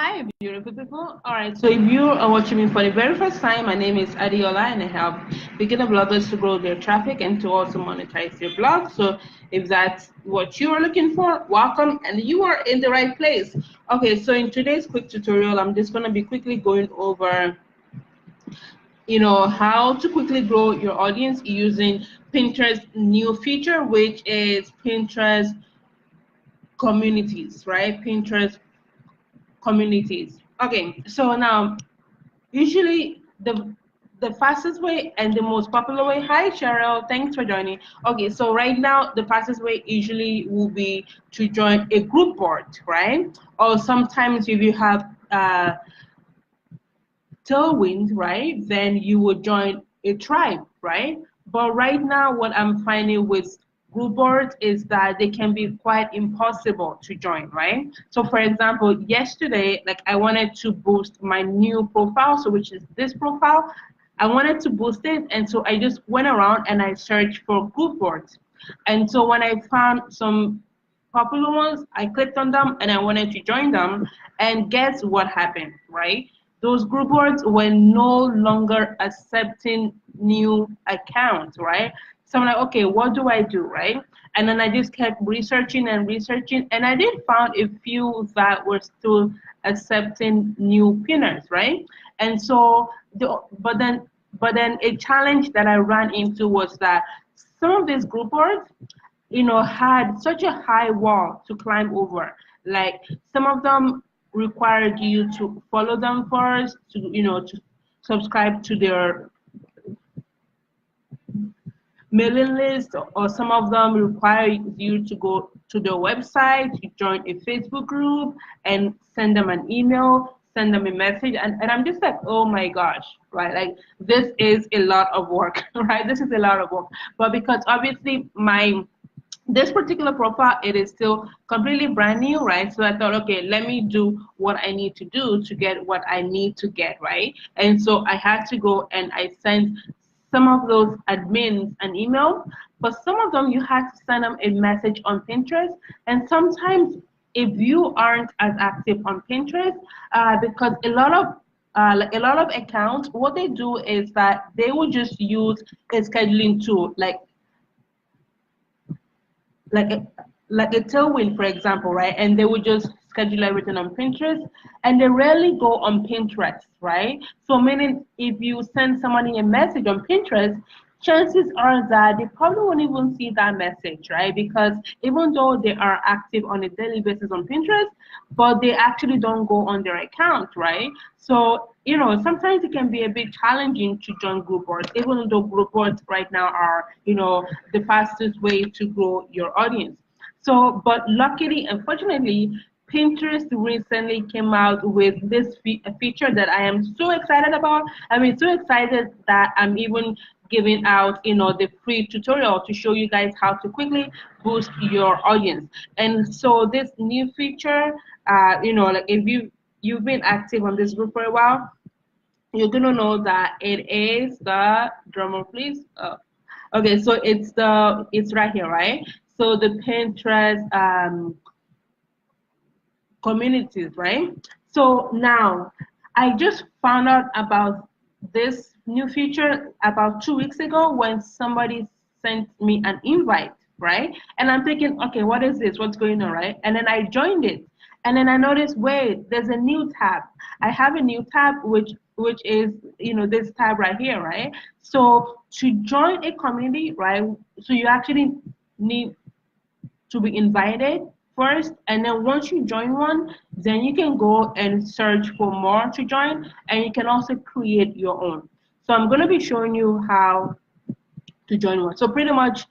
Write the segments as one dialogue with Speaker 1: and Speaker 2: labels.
Speaker 1: Hi, beautiful people. All right, so if you are watching me for the very first time, my name is Adiola, and I help beginner bloggers to grow their traffic and to also monetize their blog. So if that's what you are looking for, welcome, and you are in the right place. Okay, so in today's quick tutorial, I'm just going to be quickly going over, how to quickly grow your audience using Pinterest new feature, which is Pinterest communities, right? Pinterest communities. Okay, so now usually the fastest way and the most popular way. Hi Cheryl, thanks for joining. Okay, so right now the fastest way usually will be to join a group board, right? Or sometimes if you have tailwind, right, then you would join a tribe, right? But right now, what I'm finding with group boards is that they can be quite impossible to join, right? So for example, yesterday, like I wanted to boost my new profile, so which is this profile. I wanted to boost it, and so I just went around and I searched for group boards. And so when I found some popular ones, I clicked on them and I wanted to join them. And guess what happened, right? Those group boards were no longer accepting new accounts, right? So I'm like, okay, what do I do, right? And then I just kept researching and researching, and I did found a few that were still accepting new pinners, right? And so, but then a challenge that I ran into was that some of these group boards had such a high wall to climb over. Like some of them required you to follow them first, to subscribe to their mailing list, or some of them require you to go to their website, you join a Facebook group, and send them an email, send them a message, and I'm just like, oh my gosh, right? Like this is a lot of work, right? This is a lot of work. But because obviously this particular profile, it is still completely brand new, right? So I thought, okay, let me do what I need to do to get what I need to get, right? And so I had to go and I sent some of those admins an email, but some of them you had to send them a message on Pinterest. And sometimes if you aren't as active on Pinterest, because a lot of accounts, what they do is that they will just use a scheduling tool, like a, like a tailwind, for example, right? And they would just schedule everything on Pinterest, and they rarely go on Pinterest, right? So meaning if you send somebody a message on Pinterest, chances are that they probably won't even see that message, right? Because even though they are active on a daily basis on Pinterest, but they actually don't go on their account, right? So sometimes it can be a bit challenging to join group boards, even though group boards right now are, the fastest way to grow your audience. So, but luckily, unfortunately, Pinterest recently came out with this feature that I am so excited about. I mean, so excited that I'm even giving out, the free tutorial to show you guys how to quickly boost your audience. And so this new feature, like if you've been active on this group for a while, you're gonna know that it is the drummer, please. Okay, so it's right here, right? So the Pinterest communities, right? So now I just found out about this new feature about 2 weeks ago when somebody sent me an invite, right? And I'm thinking, okay, what is this? What's going on, right? And then I joined it. And then I noticed, wait, there's a new tab. I have a new tab which is this tab right here, right? So to join a community, right? So you actually need to be invited first, and then once you join one, then you can go and search for more to join, and you can also create your own. So I'm going to be showing you how to join one. So pretty much,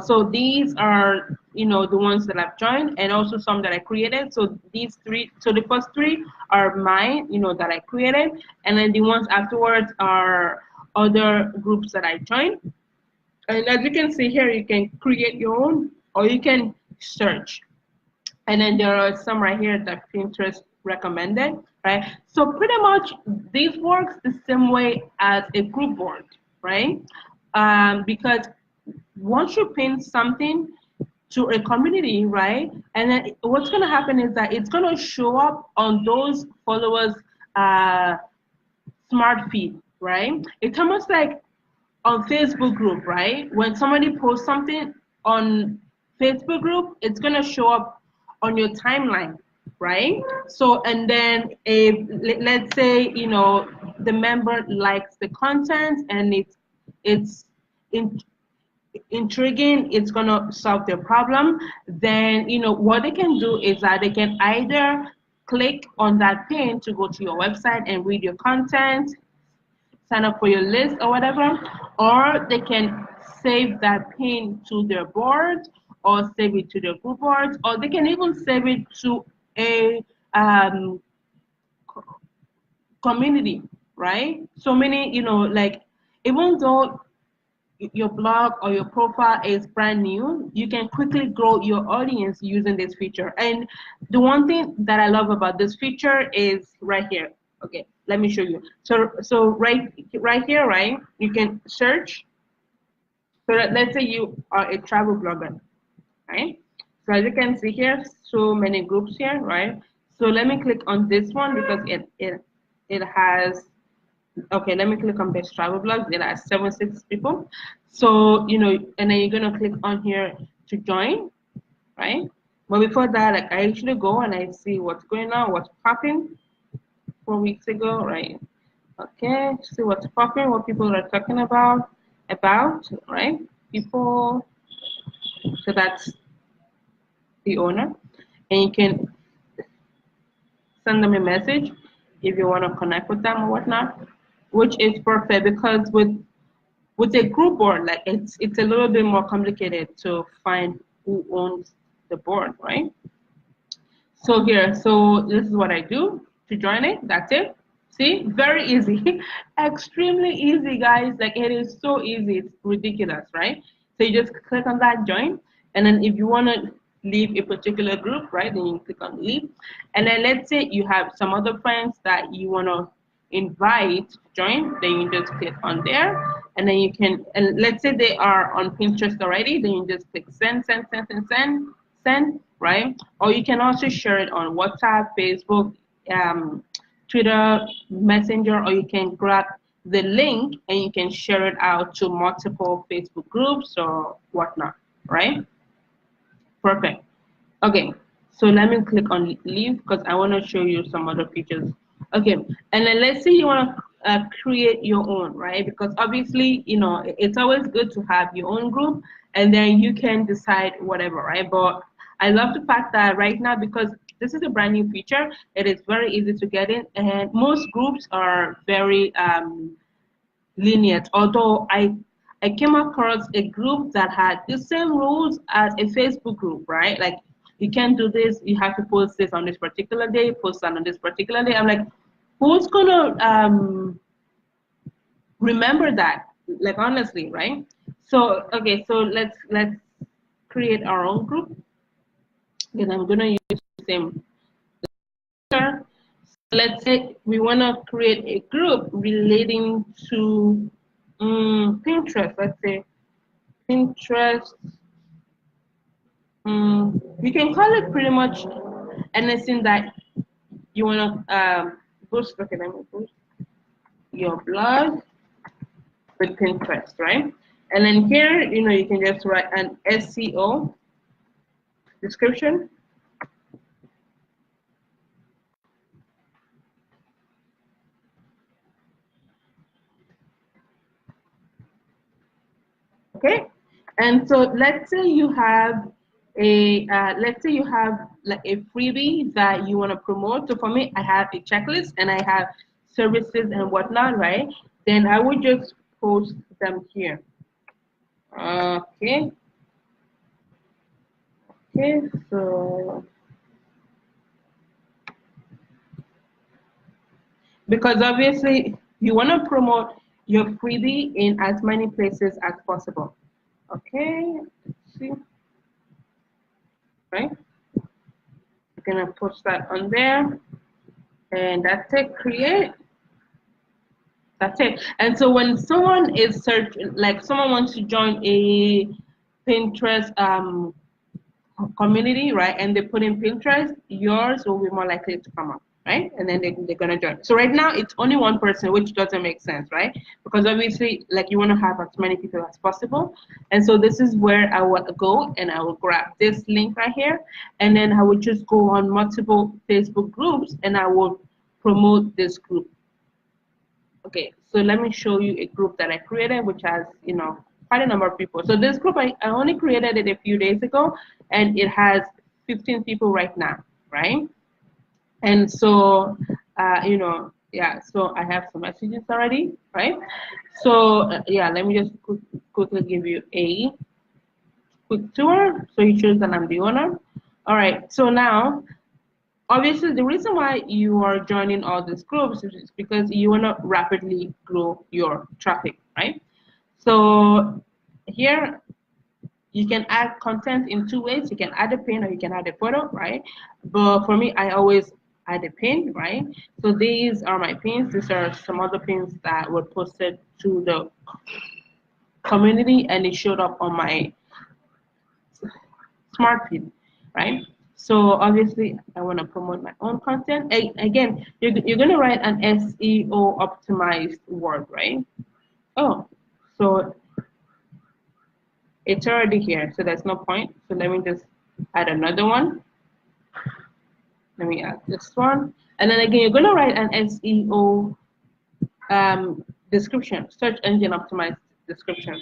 Speaker 1: so these are, the ones that I've joined, and also some that I created. So these three, so the first three are mine, that I created, and then the ones afterwards are other groups that I joined. And as you can see here, you can create your own, or you can search. And then there are some right here that Pinterest recommended, right? So pretty much this works the same way as a group board, right? Because once you pin something, to a community, right? And then what's going to happen is that it's going to show up on those followers' smart feed, right? It's almost like on Facebook group, right? When somebody posts something on Facebook group, it's gonna show up on your timeline, right? So, and then if let's say the member likes the content and it's in, intriguing, it's gonna solve their problem. Then what they can do is that they can either click on that pin to go to your website and read your content, sign up for your list or whatever, or they can save that pin to their board or save it to their group boards, or they can even save it to a community, right? So many, like even though your blog or your profile is brand new, you can quickly grow your audience using this feature. And the one thing that I love about this feature is right here. Okay, let me show you. So right here, right, you can search. So let's say you are a travel blogger, right? So as you can see here, so many groups here, right? So let me click on this one because it has. Okay, let me click on best travel blogs. It has 76 people. So, and then you're gonna click on here to join, right? But before that, like I usually go and I see what's going on, what's popping 4 weeks ago, right? Okay, see what's popping, what people are talking about, right? People, so that's the owner. And you can send them a message if you want to connect with them or whatnot, which is perfect because with a group board, like it's a little bit more complicated to find who owns the board, right? So here, so this is what I do to join it. That's it. See, very easy, extremely easy, guys. Like it is so easy, it's ridiculous, right? So you just click on that join, and then if you want to leave a particular group, right, then you click on leave, and then let's say you have some other friends that you want to invite to join, then you just click on there, and then you can, and let's say they are on Pinterest already, then you just click send, right? Or you can also share it on WhatsApp, Facebook, Twitter, Messenger, or you can grab the link and you can share it out to multiple Facebook groups or whatnot, right? Perfect. Okay, so let me click on leave because I want to show you some other features. Okay, and then let's say you want to create your own, right? Because obviously, it's always good to have your own group and then you can decide whatever, right? But I love the fact that right now, because this is a brand new feature, it is very easy to get in, and most groups are very lenient. Although I came across a group that had the same rules as a Facebook group, right? Like you can't do this, you have to post this on this particular day, post that on this particular day. I'm like, who's gonna remember that? Like honestly, right? So okay, so let's create our own group. And I'm gonna use the same. Let's say we want to create a group relating to Pinterest. Let's say Pinterest. You can call it pretty much anything that you want to boost. Okay, let me boost your blog with Pinterest, right? And then here, you can just write an SEO description. Okay, and so let's say you have like a freebie that you want to promote. So for me, I have a checklist and I have services and whatnot, right? Then I would just post them here. Okay. Okay, so because obviously you want to promote your freebie in as many places as possible. Okay, let's see, right? You're gonna post that on there, and that's it. Create. That's it. And so when someone is searching, like someone wants to join a Pinterest community, right, and they put in Pinterest, yours will be more likely to come up, right? And then they're going to join. So right now it's only one person, which doesn't make sense, right? Because obviously, like, you want to have as many people as possible. And so this is where I will go, and I will grab this link right here, and then I will just go on multiple Facebook groups, and I will promote this group. Okay, so let me show you a group that I created, which has, quite a number of people. So this group, I only created it a few days ago, and it has 15 people right now, right? And so, yeah, so I have some messages already, right? So, yeah, let me just quickly give you a quick tour. So you choose that I'm the owner. All right, so now, obviously, the reason why you are joining all these groups is because you want to rapidly grow your traffic, right? So here, you can add content in two ways. You can add a pin or you can add a photo, right? But for me, I always add a pin, right? So these are my pins. These are some other pins that were posted to the community, and it showed up on my smart feed, right? So obviously, I want to promote my own content. Again, you're going to write an SEO optimized word, right? Oh, so it's already here, so there's no point. So let me just add another one. Let me add this one. And then again, you're going to write an SEO description, search engine optimized description.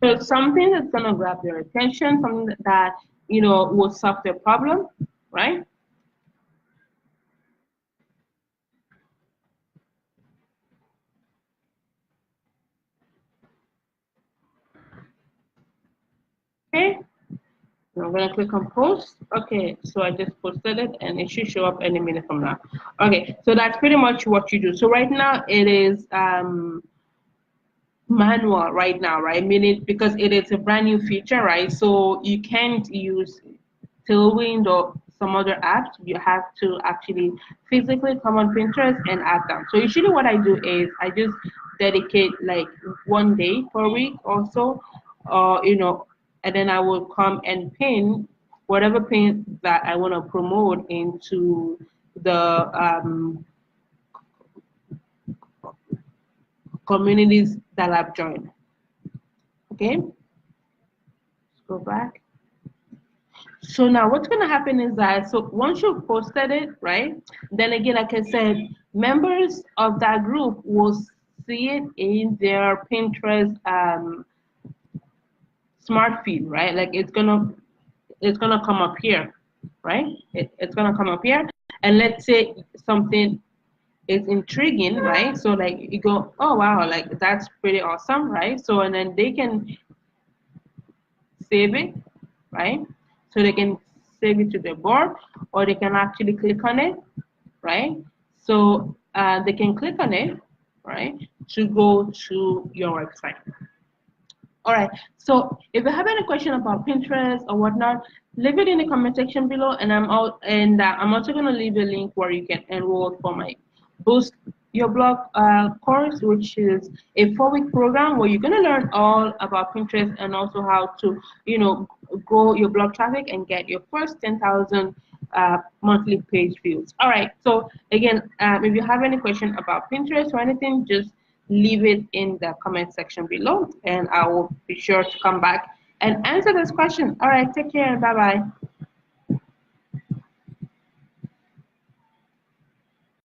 Speaker 1: So something that's going to grab your attention, something that, will solve the problem, right? Okay. I'm going to click on post. Okay, so I just posted it, and it should show up any minute from now. Okay, so that's pretty much what you do. So right now it is manual right now, right? Meaning because it is a brand new feature, right? So you can't use Tailwind or some other apps. You have to actually physically come on Pinterest and add them. So usually what I do is I just dedicate like one day per week or so, and then I will come and pin whatever pin that I want to promote into the communities that I've joined. Okay, let's go back. So now what's going to happen is that, so once you've posted it, right, then again, like I said, members of that group will see it in their Pinterest smart feed, right? Like it's gonna come up here, right? It's gonna come up here, and let's say something is intriguing, right? So like you go, oh wow, like that's pretty awesome, right? So and then they can save it, right? So they can save it to their board, or they can actually click on it, right? So they can click on it, right, to go to your website. All right. So if you have any question about Pinterest or whatnot, leave it in the comment section below, and I'm also going to leave a link where you can enroll for my Boost Your Blog course, which is a 4-week program where you're going to learn all about Pinterest and also how to, grow your blog traffic and get your first 10,000 monthly page views. All right. So again, if you have any question about Pinterest or anything, just leave it in the comment section below, and I will be sure to come back and answer this question. All right, take care. Bye bye.